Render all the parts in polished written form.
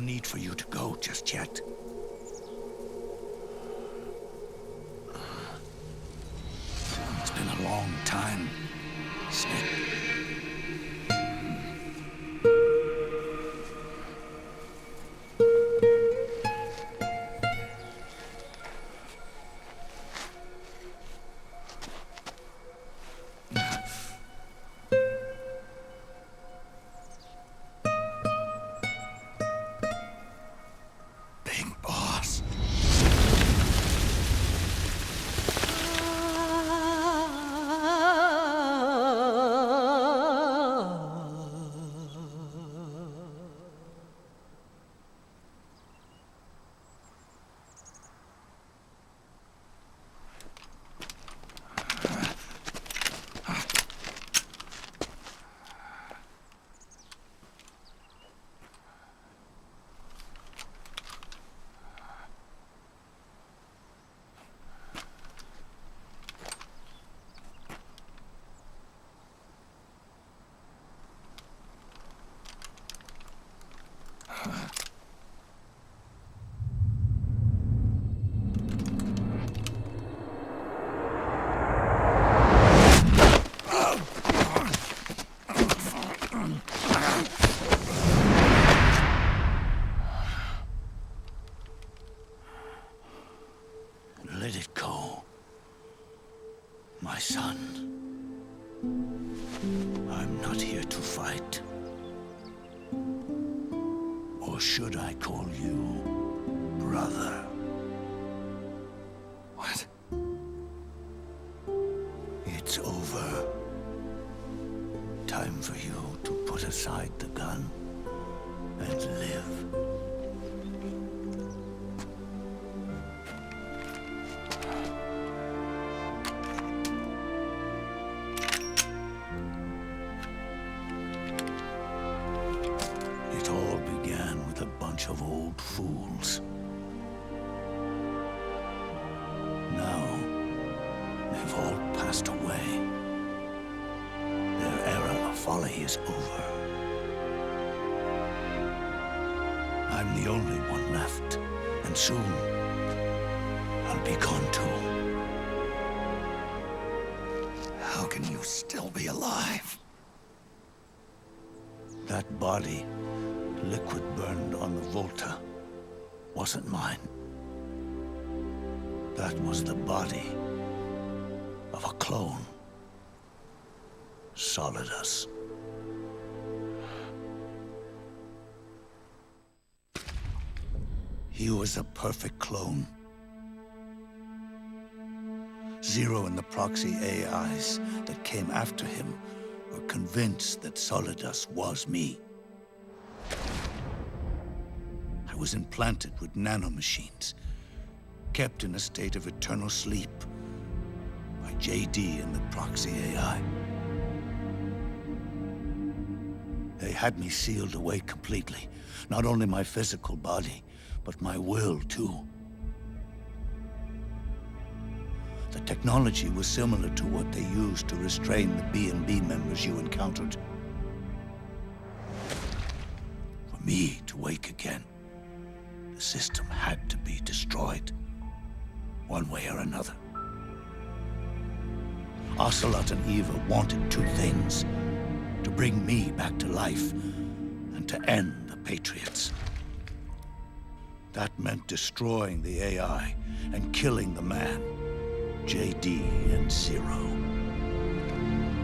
need for you to go just yet. It's been a long time, Snake. Let it go, my son. I'm not here to fight. Or should I call you brother? What? It's over. Time for you to put aside the gun and live. It all began with a bunch of old fools. Now, they've all passed away. Their era of folly is over. I'm the only one left, and soon I'll be gone too. How can you still be alive? That body, liquid burned on the Volta, wasn't mine. That was the body of a clone. Solidus. He was a perfect clone. Zero and the proxy AIs that came after him were convinced that Solidus was me. I was implanted with nanomachines, kept in a state of eternal sleep by JD and the proxy AI. They had me sealed away completely, not only my physical body, but my will too. The technology was similar to what they used to restrain the B&B members you encountered. For me to wake again, the system had to be destroyed, one way or another. Ocelot and Eva wanted two things: to bring me back to life and to end the Patriots. That meant destroying the AI and killing the man, JD and Zero.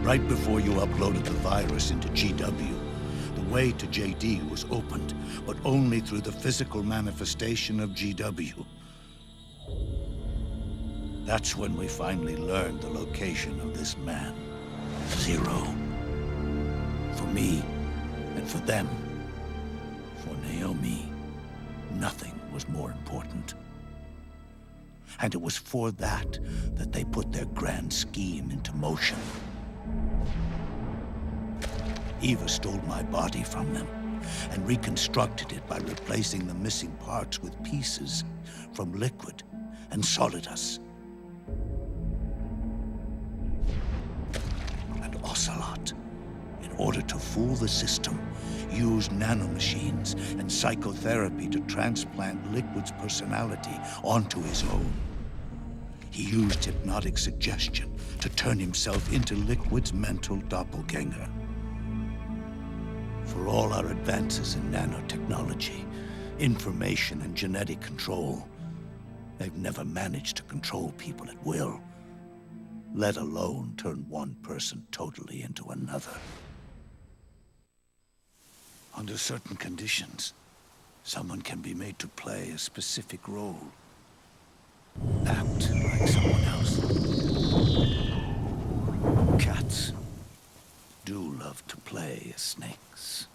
Right before you uploaded the virus into GW, the way to JD was opened, but only through the physical manifestation of GW. That's when we finally learned the location of this man, Zero. For me, and for them, for Naomi, nothing was more important. And it was for that they put their grand scheme into motion. Eva stole my body from them and reconstructed it by replacing the missing parts with pieces from Liquid and Solidus. And Ocelot, in order to fool the system, used nanomachines and psychotherapy to transplant Liquid's personality onto his own. He used hypnotic suggestion to turn himself into Liquid's mental doppelganger. For all our advances in nanotechnology, information and genetic control, they've never managed to control people at will, let alone turn one person totally into another. Under certain conditions, someone can be made to play a specific role, act like someone else. Cats do love to play as snakes.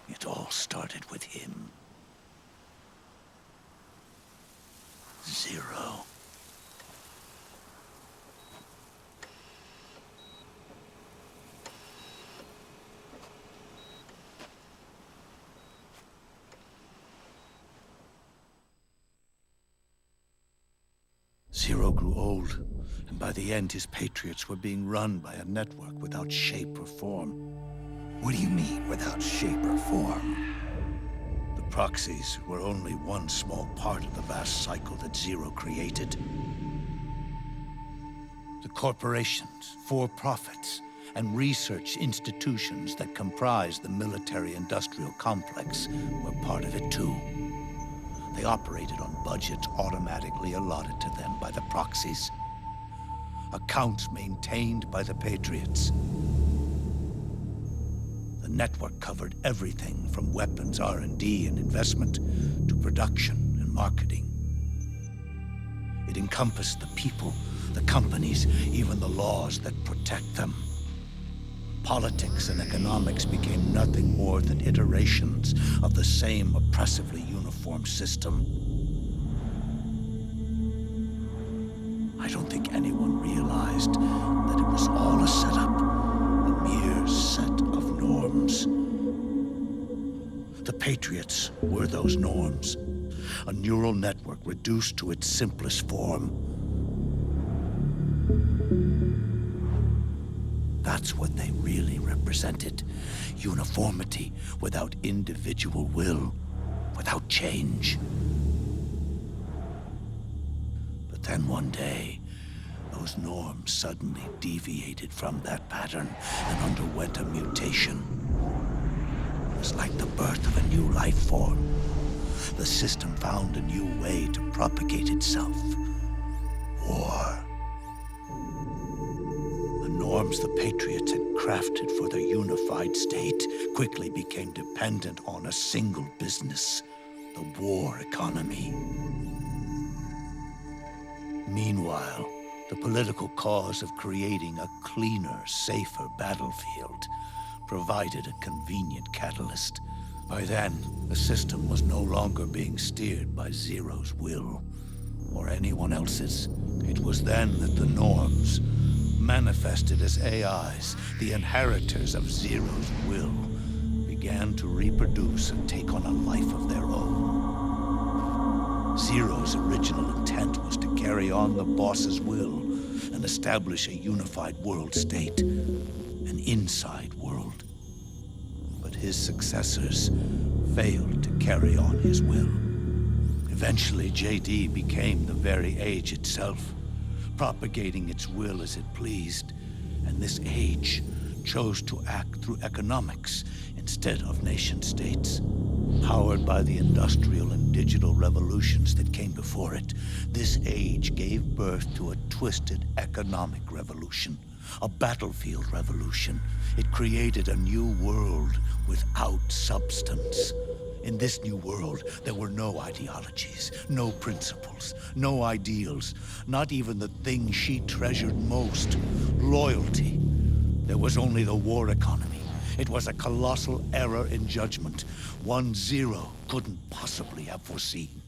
It all started with him. Zero. Zero grew old, and by the end his Patriots were being run by a network without shape or form. What do you mean, without shape or form? The proxies were only one small part of the vast cycle that Zero created. The corporations, for-profits, and research institutions that comprise the military-industrial complex were part of it too. They operated on budgets automatically allotted to them by the proxies. Accounts maintained by the Patriots. The network covered everything from weapons R&D and investment to production and marketing. It encompassed the people, the companies, even the laws that protect them. Politics and economics became nothing more than iterations of the same oppressively uniform system. I don't think anyone realized that it was all a setup, a mere set of norms. The Patriots were those norms, a neural network reduced to its simplest form. That's what they really represented. Uniformity without individual will, without change. But then one day, those norms suddenly deviated from that pattern and underwent a mutation. It was like the birth of a new life form. The system found a new way to propagate itself. War. The norms the Patriots had crafted for their unified state quickly became dependent on a single business, the war economy. Meanwhile, the political cause of creating a cleaner, safer battlefield provided a convenient catalyst. By then, the system was no longer being steered by Zero's will, or anyone else's. It was then that the norms, manifested as AIs, the inheritors of Zero's will, began to reproduce and take on a life of their own. Zero's original intent was to carry on the boss's will and establish a unified world state, an inside world. But his successors failed to carry on his will. Eventually, JD became the very age itself, propagating its will as it pleased, and this age chose to act through economics instead of nation-states. Powered by the industrial and digital revolutions that came before it, this age gave birth to a twisted economic revolution, a battlefield revolution. It created a new world without substance. In this new world, there were no ideologies, no principles, no ideals, not even the thing she treasured most, loyalty. There was only the war economy. It was a colossal error in judgment, one Zero couldn't possibly have foreseen.